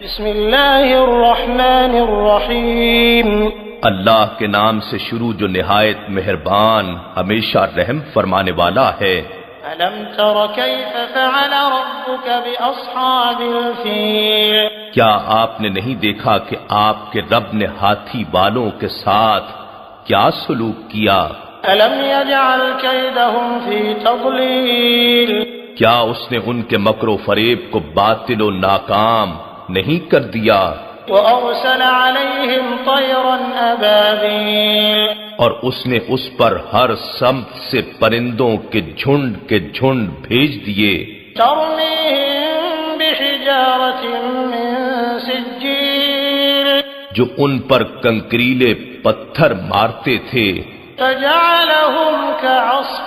بسم اللہ الرحمن الرحیم اللہ کے نام سے شروع جو نہایت مہربان ہمیشہ رحم فرمانے والا ہے۔ الم تر کیف فعل ربک باصحاب الفیل، کیا آپ نے نہیں دیکھا کہ آپ کے رب نے ہاتھی والوں کے ساتھ کیا سلوک کیا؟ الم یجعل کیدہم فی تضلیل، کیا اس نے ان کے مکر و فریب کو باطل و ناکام نہیں کر دیا؟ وارسل علیہم طیرا ابابیل، اور اس نے اس پر ہر سمت سے پرندوں کے جھنڈ بھیج دیے، ترمیہم بحجارۃ من سجیل، جو ان پر کنکریلے پتھر مارتے تھے، فجعلہم کعصف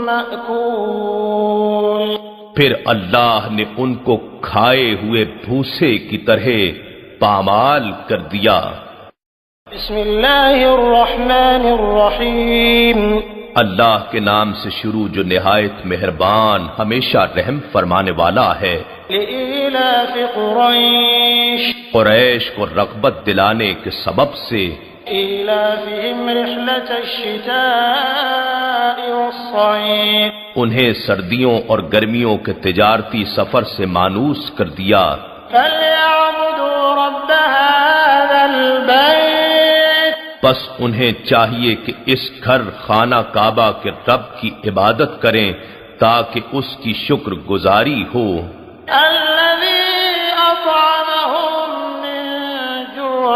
مأکول، پھر اللہ نے ان کو کھائے ہوئے بھوسے کی طرح پامال کر دیا۔ بسم اللہ الرحمن الرحیم اللہ کے نام سے شروع جو نہایت مہربان ہمیشہ رحم فرمانے والا ہے۔ لإیلاف قریش، قریش کو رغبت دلانے کے سبب سے، ایلافہم رحلۃ الشتاء والصیف، انہیں سردیوں اور گرمیوں کے تجارتی سفر سے مانوس کر دیا۔ فلیعبدوا رب ھذا البیت، بس انہیں چاہیے کہ اس گھر خانہ کعبہ کے رب کی عبادت کریں تاکہ اس کی شکر گزاری ہو۔ الذی اطعمہم من جوع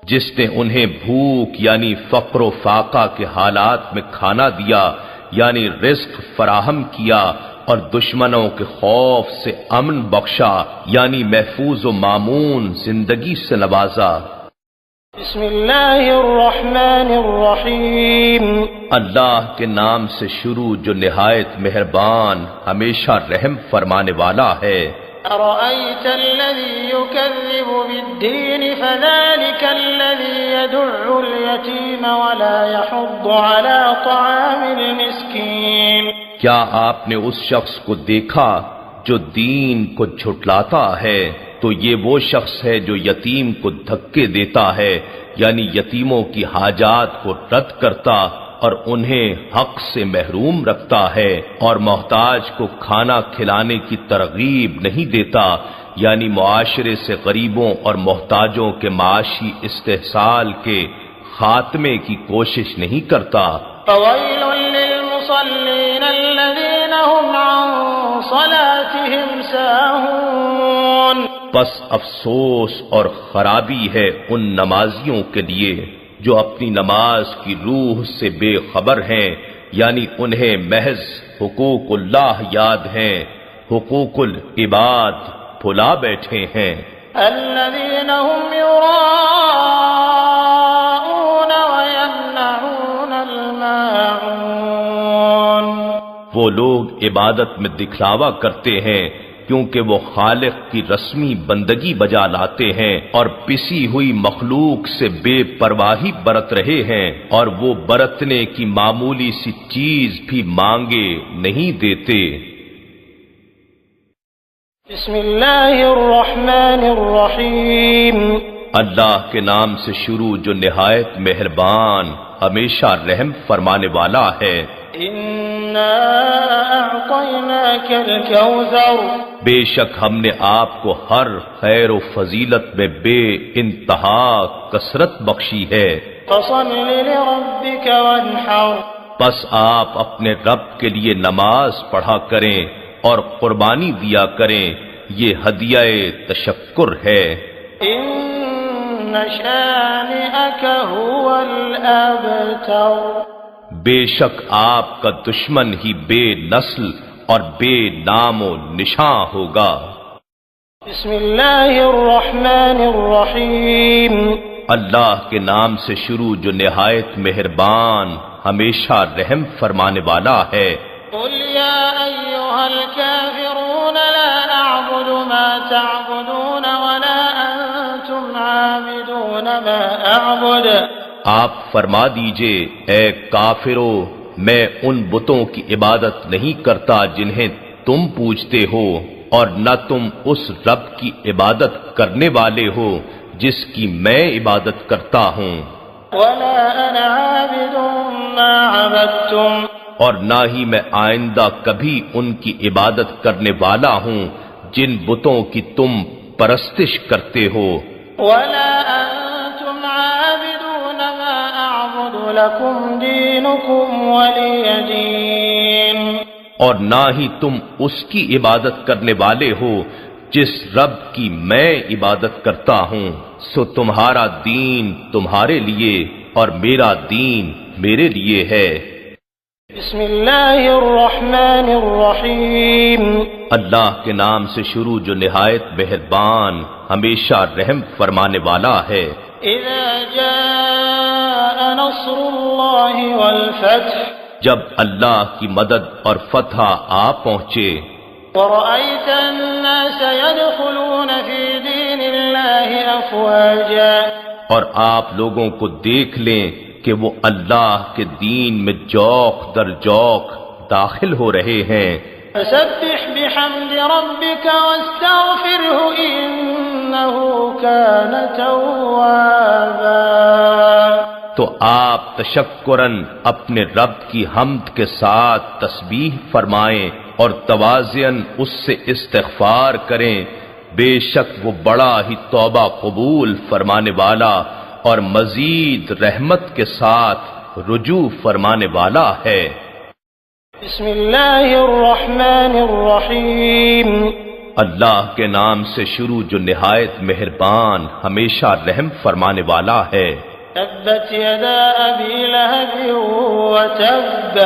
جس نے انہیں بھوک یعنی فقر و فاقہ کے حالات میں کھانا دیا یعنی رزق فراہم کیا، اور دشمنوں کے خوف سے امن بخشا یعنی محفوظ و مامون زندگی سے نوازا۔ بسم اللہ الرحمن الرحیم اللہ کے نام سے شروع جو نہایت مہربان ہمیشہ رحم فرمانے والا ہے۔ أرأيت الذي يكذب بالدين فذلك الذي يدع اليتيم ولا يحض على طعام المسكين، کیا آپ نے اس شخص کو دیکھا جو دین کو جھٹلاتا ہے؟ تو یہ وہ شخص ہے جو یتیم کو دھکے دیتا ہے یعنی یتیموں کی حاجات کو رد کرتا اور انہیں حق سے محروم رکھتا ہے، اور محتاج کو کھانا کھلانے کی ترغیب نہیں دیتا یعنی معاشرے سے غریبوں اور محتاجوں کے معاشی استحصال کے خاتمے کی کوشش نہیں کرتا۔ فويل للمصلين الذين هم عن صلاتهم ساهون، پس افسوس اور خرابی ہے ان نمازیوں کے لیے جو اپنی نماز کی روح سے بے خبر ہیں یعنی انہیں محض حقوق اللہ یاد ہیں، حقوق العباد بھلا بیٹھے ہیں۔ الذين هم يراءون ويمنعون الماعون، وہ لوگ عبادت میں دکھلاوا کرتے ہیں کیونکہ وہ خالق کی رسمی بندگی بجا لاتے ہیں، اور پسی ہوئی مخلوق سے بے پرواہی برت رہے ہیں، اور وہ برتنے کی معمولی سی چیز بھی مانگے نہیں دیتے۔ بسم اللہ الرحمن الرحیم اللہ کے نام سے شروع جو نہایت مہربان ہمیشہ رحم فرمانے والا ہے۔ انا اعطیناک الکوثر، بے شک ہم نے آپ کو ہر خیر و فضیلت میں بے انتہا کثرت بخشی ہے، فصل لربک وانحر، بس آپ اپنے رب کے لیے نماز پڑھا کریں اور قربانی دیا کریں، یہ ہدیہ تشکر ہے۔ ان شانئک هو الابتر، بے شک آپ کا دشمن ہی بے نسل اور بے نام و نشاں ہوگا۔ بسم اللہ الرحمن الرحیم اللہ کے نام سے شروع جو نہایت مہربان ہمیشہ رحم فرمانے والا ہے۔ قل یا ایھا الکافرون لا اعبد ما تعبدون ولا انتم عابدون ما اعبد، آپ فرما دیجئے اے کافرو میں ان بتوں کی عبادت نہیں کرتا جنہیں تم پوجتے ہو، اور نہ تم اس رب کی عبادت کرنے والے ہو جس کی میں عبادت کرتا ہوں، ولا أنا عابد ما عبدتم اور نہ ہی میں آئندہ کبھی ان کی عبادت کرنے والا ہوں جن بتوں کی تم پرستش کرتے ہو، ولا أنتم عابدون ما أعبد لكم دينكم ولي دين اور نہ ہی تم اس کی عبادت کرنے والے ہو جس رب کی میں عبادت کرتا ہوں، سو تمہارا دین تمہارے لیے اور میرا دین میرے لیے ہے۔ بسم اللہ الرحمن الرحیم اللہ کے نام سے شروع جو نہایت مہربان ہمیشہ رحم فرمانے والا ہے۔ اذا جاء نصر اللہ والفتح جب اللہ کی مدد اور فتح آ پہنچے، ورأيت الناس يدخلون في دين الله أفواجا اور آپ لوگوں کو دیکھ لیں کہ وہ اللہ کے دین میں جوق در جوق داخل ہو رہے ہیں، فسبح بحمد ربك واستغفره إنه كان توابا تو آپ تشکراً اپنے رب کی حمد کے ساتھ تسبیح فرمائیں اور تواضعاً اس سے استغفار کریں، بے شک وہ بڑا ہی توبہ قبول فرمانے والا اور مزید رحمت کے ساتھ رجوع فرمانے والا ہے۔ بسم اللہ الرحمن الرحیم اللہ کے نام سے شروع جو نہایت مہربان ہمیشہ رحم فرمانے والا ہے۔ تبت یدا ابی لہب وتب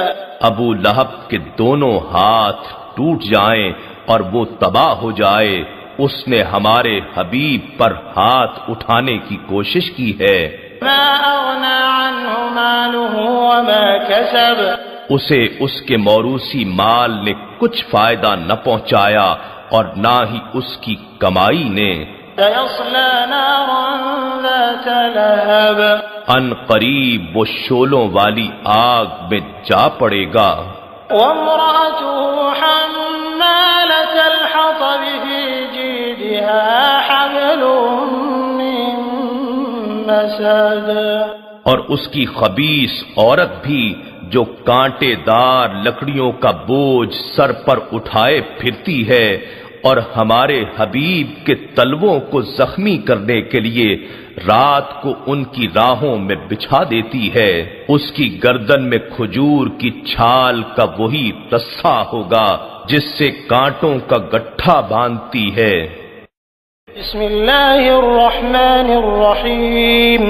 ابو لہب کے دونوں ہاتھ ٹوٹ جائیں اور وہ تباہ ہو جائے، اس نے ہمارے حبیب پر ہاتھ اٹھانے کی کوشش کی ہے۔ ما اغنى عنه ماله وما كسب اسے اس کے موروثی مال نے کچھ فائدہ نہ پہنچایا اور نہ ہی اس کی کمائی نے۔ سيصلى نارا ذات لهب ان قریب وہ شولوں والی آگ میں جا پڑے گا، وامرأته حمالة الحطب في جيدها حبل من مسد اور اس کی خبیث عورت بھی جو کانٹے دار لکڑیوں کا بوجھ سر پر اٹھائے پھرتی ہے اور ہمارے حبیب کے تلووں کو زخمی کرنے کے لیے رات کو ان کی راہوں میں بچھا دیتی ہے، اس کی گردن میں کھجور کی چھال کا وہی رسا ہوگا جس سے کانٹوں کا گٹھا باندھتی ہے۔ بسم اللہ الرحمن الرحیم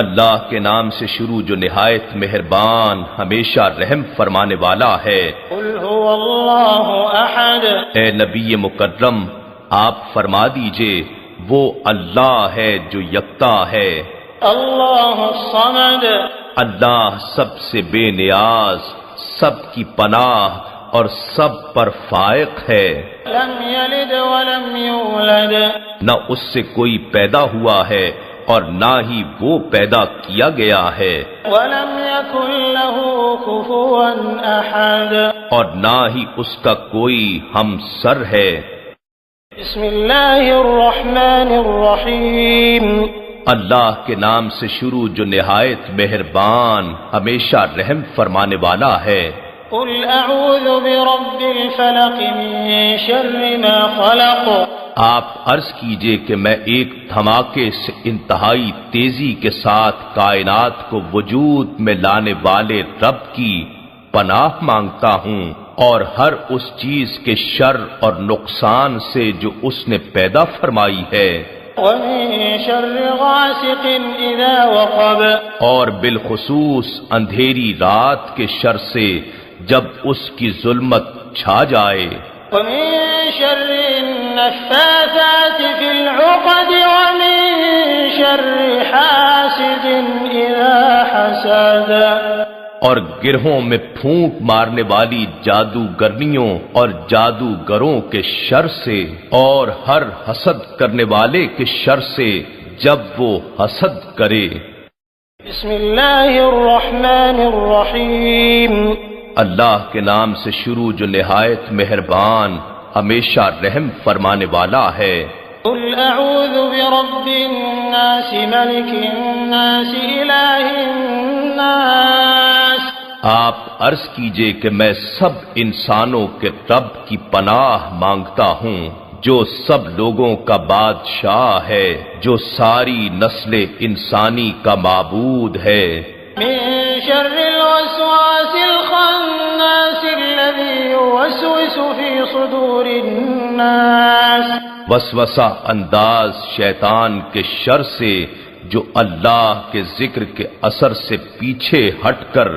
اللہ کے نام سے شروع جو نہایت مہربان ہمیشہ رحم فرمانے والا ہے۔ قل هو اللہ احد اے نبی مکرم آپ فرما دیجئے وہ اللہ ہے جو یکتا ہے، اللہ الصمد اللہ سب سے بے نیاز، سب کی پناہ اور سب پر فائق ہے، لم یلد ولم یولد نہ اس سے کوئی پیدا ہوا ہے اور نہ ہی وہ پیدا کیا گیا ہے، ولم یکن له کفوا احد اور نہ ہی اس کا کوئی ہمسر ہے۔ بسم اللہ الرحمن الرحیم اللہ کے نام سے شروع جو نہایت مہربان ہمیشہ رحم فرمانے والا ہے۔ قل اعوذ برب الفلق من شر ما خلق آپ عرض کیجئے کہ میں ایک دھماکے سے انتہائی تیزی کے ساتھ کائنات کو وجود میں لانے والے رب کی پناہ مانگتا ہوں اور ہر اس چیز کے شر اور نقصان سے جو اس نے پیدا فرمائی ہے، ومن شر غاسق اذا وقب اور بالخصوص اندھیری رات کے شر سے جب اس کی ظلمت چھا جائے، ومن شر النفاثات في العقد ومن شر حاسد اذا حسد اور گرہوں میں پھونک مارنے والی جادوگرنیوں اور جادوگروں کے شر سے اور ہر حسد کرنے والے کے شر سے جب وہ حسد کرے۔ بسم اللہ الرحمن الرحیم اللہ کے نام سے شروع جو نہایت مہربان ہمیشہ رحم فرمانے والا ہے۔ قل اعوذ برب الناس ملک الناس الہ الناس، آپ عرض کیجئے کہ میں سب انسانوں کے رب کی پناہ مانگتا ہوں، جو سب لوگوں کا بادشاہ ہے، جو ساری نسل انسانی کا معبود ہے۔ من شر الوسواس الخناس الذي يوسوس في صدور الناس، وسوسہ انداز شیطان کے شر سے جو اللہ کے ذکر کے اثر سے پیچھے ہٹ کر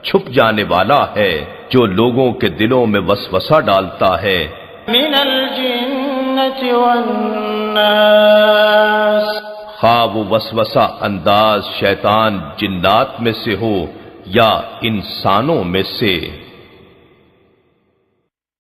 چھپ جانے والا ہے، جو لوگوں کے دلوں میں وسوسہ ڈالتا ہے۔ من الجنة والناس، خواہ وہ وسوسہ انداز شیطان جنات میں سے ہو یا انسانوں میں سے۔